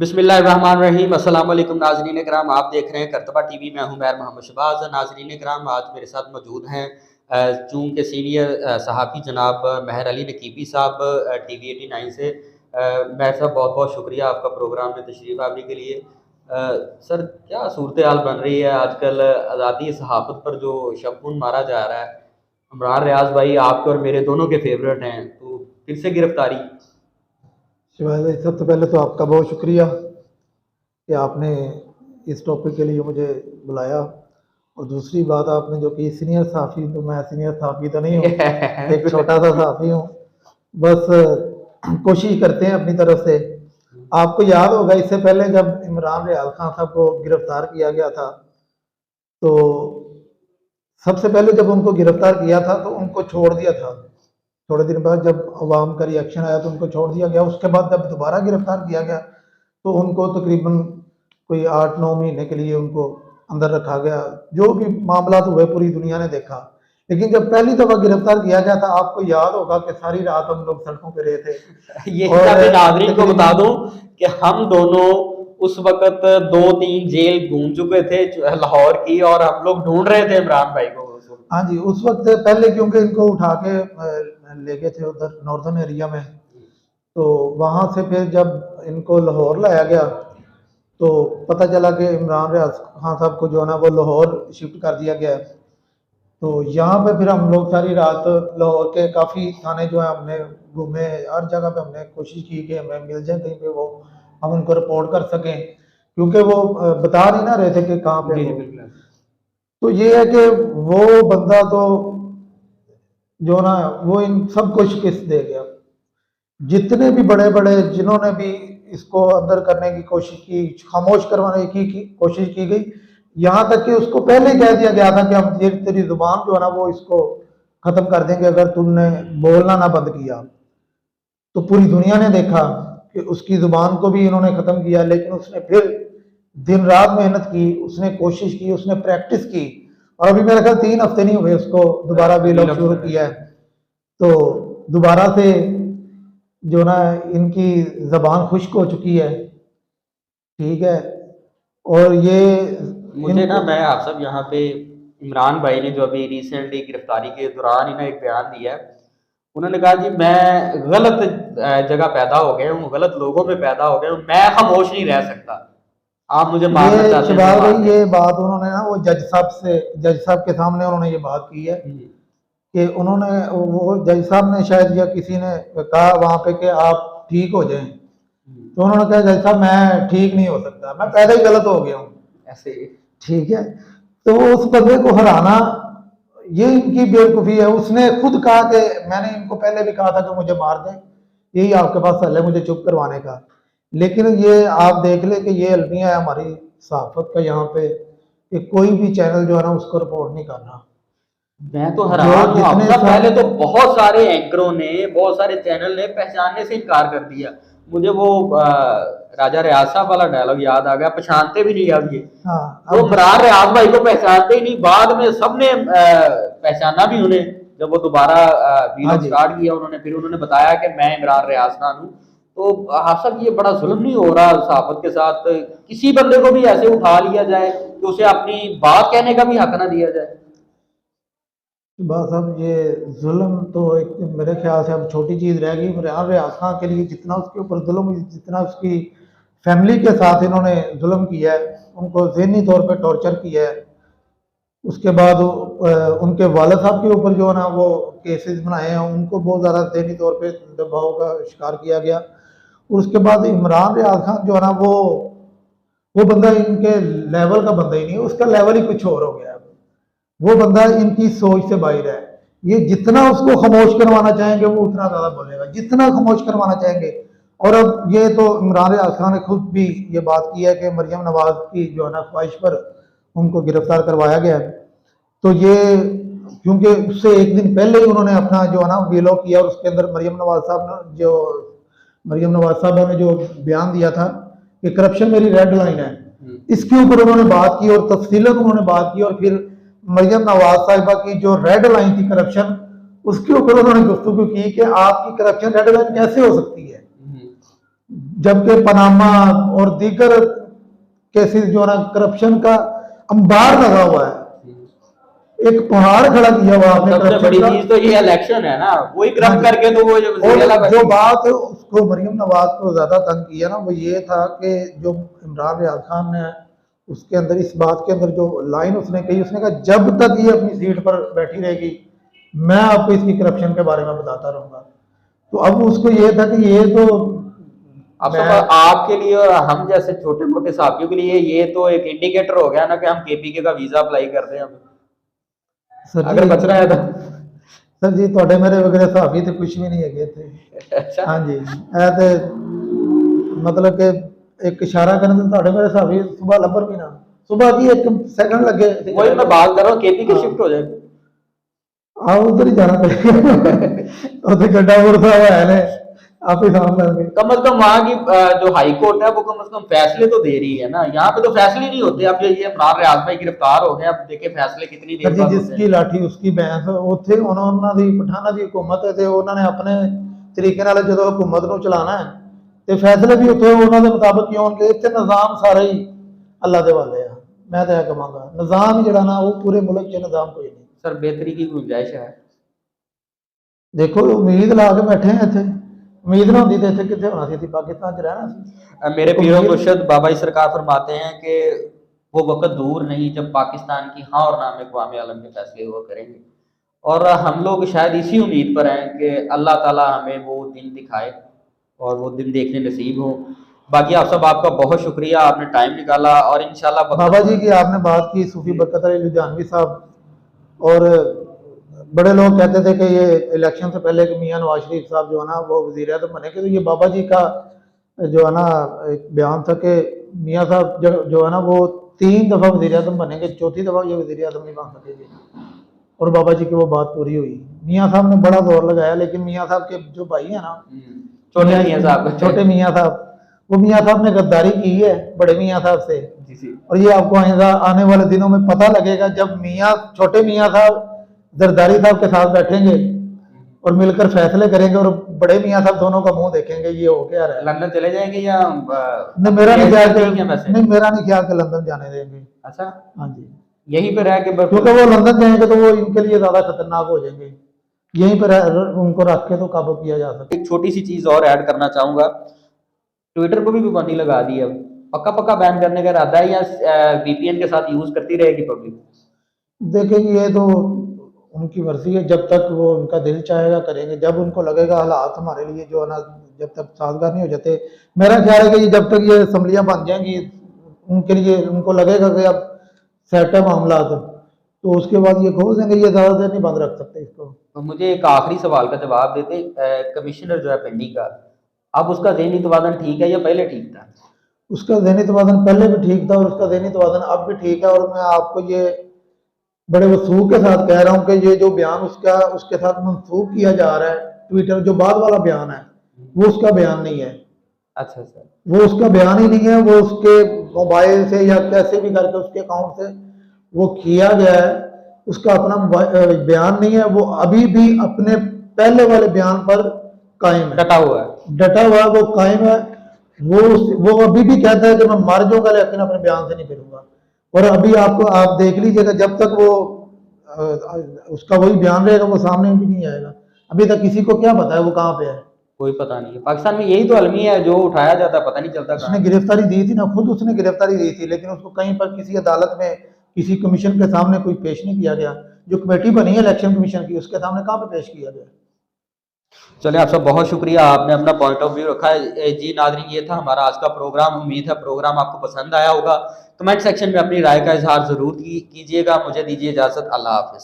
बिस्मिल्लाहिर्रहमानिर्रहीम। अस्सलाम वालेकुम नाज़रीन कराम, आप देख रहे हैं करतबा टीवी। मैं हूं मैर मोहम्मद शहबाज। नाज़रीन कराम, आज मेरे साथ मौजूद हैं चूँकि सीनियर सहाफ़ी जनाब महर अली नकीबी साहब टीवी 89 से। महर साहब, बहुत बहुत शुक्रिया आपका प्रोग्राम में तशरीफ़ आने के लिए। सर, क्या सूरत हाल बन रही है आजकल? आज़ादी सहाफ़त पर जो शबनून मारा जा रहा है, इमरान रियाज भाई आपके और मेरे दोनों के फेवरेट हैं, तो फिर से गिरफ्तारी। शिवाय भाई, सबसे पहले तो आपका बहुत शुक्रिया कि आपने इस टॉपिक के लिए मुझे बुलाया। और दूसरी बात आपने जो कि सीनियर सहाफ़ी, तो मैं सीनियर सहाफ़ी तो नहीं हूँ, एक छोटा सा सहाफ़ी हूँ। बस कोशिश करते हैं अपनी तरफ से। आपको याद होगा, इससे पहले जब इमरान रियाज खान साहब को गिरफ्तार किया गया था, तो सबसे पहले जब उनको गिरफ्तार किया था तो उनको छोड़ दिया था। थोड़े दिन बाद जब अवाम का रिएक्शन आया तो उनको छोड़ दिया गया। उसके बाद जब दोबारा गिरफ्तार किया गया तो उनको तकरीबन कोई 8-9 महीने के लिए उनको अंदर रखा गया। जो भी मामला हुए पूरी दुनिया ने देखा। लेकिन जब पहली दफा गिरफ्तार किया गया था, आपको याद होगा कि सारी रात हम लोग सड़कों पे रहे थे। ये और अपने नाज़रीन को बता दूं कि हम दोनों उस वक्त 2-3 जेल घूम चुके थे लाहौर की, और हम लोग ढूंढ रहे थे इमरान भाई को उस वक्त। हाँ जी, उस वक्त पहले क्योंकि इनको उठा के ले गए थे उधर नॉर्दर्न एरिया में। तो वहां से फिर जब इनको लाहौर लाया गया तो पता चला कि इमरान रियाज खान साहब को जो है ना वो लाहौर शिफ्ट कर दिया गया है। तो यहाँ पे फिर हम लोग सारी रात लाहौर के काफ़ी थाने जो है हमने घूमे। हर जगह पे हमने कोशिश की कि हमें मिल जाए कहीं पे, वो हम उनको रिपोर्ट कर सकें, क्योंकि वो बता नहीं ना रहे थे कि कहाँ पे जी जी, हो। बिल्कुल। तो ये है कि वो बंदा तो जो ना वो इन सबको शिकस्त दे गया। जितने भी बड़े बड़े जिन्होंने भी इसको अंदर करने की कोशिश की, खामोश करवाने की कोशिश की गई। यहाँ तक कि उसको पहले ही कह दिया गया था कि हम तेरी जुबान जो है ना वो इसको खत्म कर देंगे अगर तुमने बोलना ना बंद किया। तो पूरी दुनिया ने देखा कि उसकी जुबान को भी इन्होंने खत्म किया, लेकिन उसने फिर दिन रात मेहनत की, उसने कोशिश की, उसने प्रैक्टिस की। और अभी मेरे ख्याल 3 हफ्ते नहीं हुए उसको दोबारा वीलॉग शुरू किया है। तो दोबारा से जो ना इनकी जबान खुश्क हो चुकी है। ठीक है। और ये मुझे ना, इनको मैं आप सब यहाँ पे इमरान भाई ने जो अभी रिसेंटली गिरफ्तारी के दौरान ही ना एक बयान दिया है। उन्होंने कहा जी, मैं गलत जगह पैदा हो गया हूँ, गलत लोगों में पैदा हो गया हूँ, मैं खामोश नहीं रह सकता। आप मुझे मारना ये चाहते हैं तो शिवाल मार भाई, दें। ये बात उन्होंने ना वो जज साहब के सामने उन्होंने ये बात की है जी कि उन्होंने वो जज साहब ने शायद या किसी ने कहा वहां पे कि आप ठीक हो जाएं। जी, तो उन्होंने कहा जज साहब मैं ठीक नहीं हो सकता, मैं पैदा ही गलत हो गया हूँ। ऐसे। ठीक है। तो उस बंदे को हराना, ये इनकी बेवकूफ़ी है। उसने खुद कहा कि मैंने इनको पहले भी कहा था कि मुझे मार दें, यही आपके पास हल है मुझे चुप करवाने का। लेकिन ये आप देख ले कि ये अलमिया है हमारी सहाफत का यहाँ पे कि कोई भी चैनल जो है ना उसको रिपोर्ट नहीं करना। मैं तो जो हैरान हूँ आप जितने सब। पहले तो सारे बहुत सारे एंकरों ने, बहुत सारे चैनल ने पहचानने से इनकार कर दिया। मुझे वो राजा रियाज साहब वाला डायलॉग याद आ गया, पहचानते भी नहीं अब ये। हाँ, वो अब इमरान रियाज भाई को पहचानते ही नहीं, बाद में सबने पहचाना भी उन्हें। जब वो दोबारा हाँ वीलॉग जी, स्टार्ट किया उन्होंने, फिर उन्होंने बताया कि मैं इमरान रियाज खान हूँ। तो आप सब, ये बड़ा जुल्म नहीं हो रहा सहाफत के साथ? किसी बंदे को भी ऐसे उठा लिया जाए कि उसे अपनी बात कहने का भी हक ना दिया जाए? बस अब ये जुल्म तो एक मेरे ख्याल से अब छोटी चीज़ रह गई। इमरान रियाज खान के लिए जितना उसके ऊपर जुल्म, जितना उसकी फैमिली के साथ इन्होंने जुल्म किया है, उनको ज़हनी तौर पे टॉर्चर किया है। उसके बाद उनके वालिद साहब के ऊपर जो है ना वो केसेस बनाए हैं, उनको बहुत ज़्यादा ज़हनी तौर पे दबाव का शिकार किया गया। और उसके बाद इमरान रियाज खान जो है ना वो बंदा इनके लेवल का बंदा ही नहीं है, उसका लेवल ही कुछ और हो गया है। वो बंदा इनकी सोच से बाहर है। ये जितना उसको खामोश करवाना चाहेंगे वो उतना ज़्यादा बोलेगा, जितना खामोश करवाना चाहेंगे। और अब ये तो इमरान रियाज खान ने खुद भी ये बात की है कि मरियम नवाज की जो है ना ख्वाहिश पर उनको गिरफ्तार करवाया गया है। तो ये क्योंकि उससे एक दिन पहले ही उन्होंने अपना जो है ना वीलॉग किया, और उसके अंदर मरियम नवाज साहब ने जो बयान दिया था कि करप्शन मेरी रेड लाइन है, इसके ऊपर उन्होंने बात की और तफसीलन उन्होंने बात की। और फिर मरियम नवाज साहिबा की जो रेड लाइन थी करप्शन, उसके ऊपर उन्होंने गुफ्तगू की कि आपकी करप्शन रेड लाइन कैसे हो सकती है। जबकि पनामा और दीगर केसेस जो है ना करप्शन का अंबार लगा हुआ है, एक पहाड़ खड़ा किया हुआ आपने सबसे बड़ी करप्शन का। चीज तो ये इलेक्शन है ना, वही हाँ करप्ट जी। करके तो वो जो वज़ीर-ए-आला और जो बनी। बात उसको मरियम नवाज को ज्यादा तंग किया ना, वो ये था कि जो इमरान रियाज खान ने उसके अंदर इस बात के अंदर जो लाइन उसने कही, उसने कहा जब तक ये अपनी सीट पर बैठी रहेगी मैं आपको इसकी करप्शन के बारे में बताता रहूंगा। तो अब उसको ये था कि ये तो अब मैं सब आपके लिए और हम जैसे छोटे मोटे साथियों के लिए ये तो एक इंडिकेटर हो गया ना कि हम केपीके का वीजा अप्लाई कर रहे हैं अब, सर अगर जी, बचना है तो। सर जी थोड़े मेरे वगैरह साहबी तो कुछ भी नहीं है थे। अच्छा, हाँ जी, ऐ ते मतलब कि एक इशारा करने तो ਤੁਹਾਡੇ ਮੇਰੇ ਸਾਹਬੀ सुबह लबर भी ना, सुबह की एक सेकंड लगे थे वही मैं बात कर रहा हूँ, केपी के हाँ। शिफ्ट हो जाए। हाँ उधर ही जाना पड़ेगा उधर गड्ढा मुर्दा हुआ है ने आप ही सामने लेंगे। कम से कम वहाँ की जो हाई कोर्ट है वो कम से कम फैसले तो दे रही है ना, यहाँ पे तो फैसले नहीं होते। अब ये इमरान रियाज भाई गिरफ्तार हो गए, अब देखे फैसले कितनी सर देर जी बाद होते जिसकी हैं। लाठी उसकी भैंस, ਉੱਥੇ ਉਹਨਾਂ ਦੀ ਪਠਾਨਾਂ ਦੀ ਹਕੂਮਤ ਹੈ ਤੇ ਉਹਨਾਂ ਨੇ ਆਪਣੇ ਤਰੀਕੇ ਨਾਲ ਜਦੋਂ ਹਕੂਮਤ ਨੂੰ ਚਲਾਉਣਾ ਹੈ ਤੇ ਫੈਸਲੇ ਵੀ ਉੱਥੇ ਉਹਨਾਂ ਦੇ ਮੁਤਾਬਕ ਹੀ ਹੋਣਗੇ। ਇੱਥੇ ਨਿਜ਼ਾਮ ਸਾਰਾ ਹੀ ਅੱਲਾ ਦੇ ਵਾਲੇ ਆ। ਮੈਂ ਤਾਂ ਇਹ ਕਹਾਂਗਾ ਨਿਜ਼ਾਮ ਹੀ ਜਿਹੜਾ ਨਾ ਉਹ ਪੂਰੇ ਮੁਲਕ 'ਚ ਨਿਜ਼ਾਮ ਕੋਈ ਨਹੀਂ। सर बेहतरी की गुंजाइश है। ਦੇਖੋ ਉਮੀਦ ਲਾ ਕੇ ਬੈਠੇ ਆ ਇੱਥੇ, ਉਮੀਦ ਨਾ ਹੁੰਦੀ ਤੇ ਇੱਥੇ ਕਿੱਥੇ ਹੋਣਾ ਸੀ, ਅਸੀਂ ਪਾਕਿस्तान 'ਚ ਰਹਿਣਾ ਸੀ। मेरे पीरो उम्मीद मुर्शद बाबा जी सरकार फरमाते हैं कि वो वक्त दूर नहीं जब पाकिस्तान की हाँ और ना में अक़वाम आलम के फैसले हुआ करेंगे, और हम लोग शायद इसी उम्मीद पर हैं कि अल्लाह ताला हमें वो दिन दिखाए और वो दिन देखने नसीब हो। बाकी आप सब आपका बहुत शुक्रिया, आपने टाइम निकाला और इंशाल्लाह बाबा जी की आपने बात की, सूफी बरकत अली लुधियानवी साहब, और बड़े लोग कहते थे कि ये इलेक्शन से पहले कि मियाँ नवाज शरीफ साहब जो है ना वो वज़ीर आज़म बनेंगे, तो ये बाबा जी का जो है ना एक बयान था कि मियाँ साहब जो है ना वो 3 दफ़ा वज़ीर आज़म बनेंगे, चौथी दफ़ा ये वज़ीर आज़म नहीं बन सकेंगे। और बाबा जी की वो बात पूरी हुई। मियाँ साहब ने बड़ा जोर लगाया, लेकिन मियाँ साहब के जो भाई हैं ना, छोटे मियाँ साहब, छोटे मियाँ साहब, वो मियाँ साहब ने गद्दारी की है बड़े मियाँ साहब से। जी जी, और ये आपको आने वाले दिनों में पता लगेगा जब छोटे मियाँ साहब जरदारी साहब के साथ बैठेंगे और मिलकर फैसले करेंगे और बड़े मियाँ साहब दोनों का मुंह देखेंगे ये हो क्या रहा है। लंदन चले जाएंगे या नहीं मेरा नहीं ख्याल नहीं, मेरा नहीं ख्याल कि लंदन जाने देंगे। अच्छा, हाँ जी, यहीं पे रह के क्योंकि वो लंदन जाएंगे तो वो इनके लिए ज्यादा खतरनाक हो जाएंगे। यहीं पर उनको रख के तो काबू किया जा सकता। एक छोटी सी चीज और ऐड करना चाहूंगा, ट्विटर पर भी पाबंदी लगा दी है, पक्का पक्का बैन करने का इरादा है या वीपीएन के साथ यूज करती रहेगी पब्लिक? देखेंगे ये तो उनकी मर्जी है, जब तक वो उनका दिल चाहेगा करेंगे, जब उनको लगेगा हालात हमारे लिए जो है ना जब तक साजगार नहीं हो जाते। मेरा ख्याल है कि जब तक ये असम्बलियाँ बन जाएंगी उनके लिए उनको लगेगा कि अब सेट है मामला, तो उसके बाद ये खोल देंगे, ये ज़्यादा देर नहीं बंद रख सकते इसको। तो मुझे एक आखिरी सवाल का जवाब देते, कमिश्नर जो है पिंडी का, अब उसका ज़हनी तवाज़ुन ठीक है या पहले ठीक था? उसका ज़हनी तवाज़ुन पहले भी ठीक था और उसका ज़हनी तवाज़ुन अब भी ठीक है। और मैं आपको ये बड़े वसूख के साथ कह रहा हूँ कि ये जो बयान उसका उसके साथ मंसूब किया जा रहा है, ट्विटर जो बाद वाला बयान है वो उसका बयान नहीं है। अच्छा सर, वो उसका बयान ही नहीं है, वो उसके मोबाइल से या कैसे भी करके उसके अकाउंट से वो किया गया है, उसका अपना बयान नहीं है। वो अभी भी अपने पहले वाले बयान पर कायम है, डटा हुआ है। डटा हुआ है, वो कायम है। वो अभी भी कहता है कि मैं मर जाऊंगा लेकिन अपने बयान से नहीं फिरूंगा। और अभी आपको आप देख लीजिएगा जब तक वो उसका वही बयान रहेगा वो सामने भी नहीं आएगा। अभी तक किसी को क्या पता है वो कहाँ पे है, कोई पता नहीं है। पाकिस्तान में यही तो अलमी है, जो उठाया जाता है पता नहीं चलता उसने कहाँ। गिरफ्तारी दी थी ना, खुद उसने गिरफ्तारी दी थी, लेकिन उसको कहीं पर किसी अदालत में किसी कमीशन के सामने कोई पेश नहीं किया गया। जो कमेटी बनी है इलेक्शन कमीशन की उसके सामने कहाँ पे पेश किया गया। चलिए आप सब बहुत शुक्रिया, आपने अपना पॉइंट ऑफ व्यू रखा है। जी नाज़रीन, ये था हमारा आज का प्रोग्राम। उम्मीद है प्रोग्राम आपको पसंद आया होगा। कमेंट सेक्शन में अपनी राय का इजहार ज़रूर कीजिएगा। मुझे दीजिए इजाज़त, अल्लाह हाफ़िज़।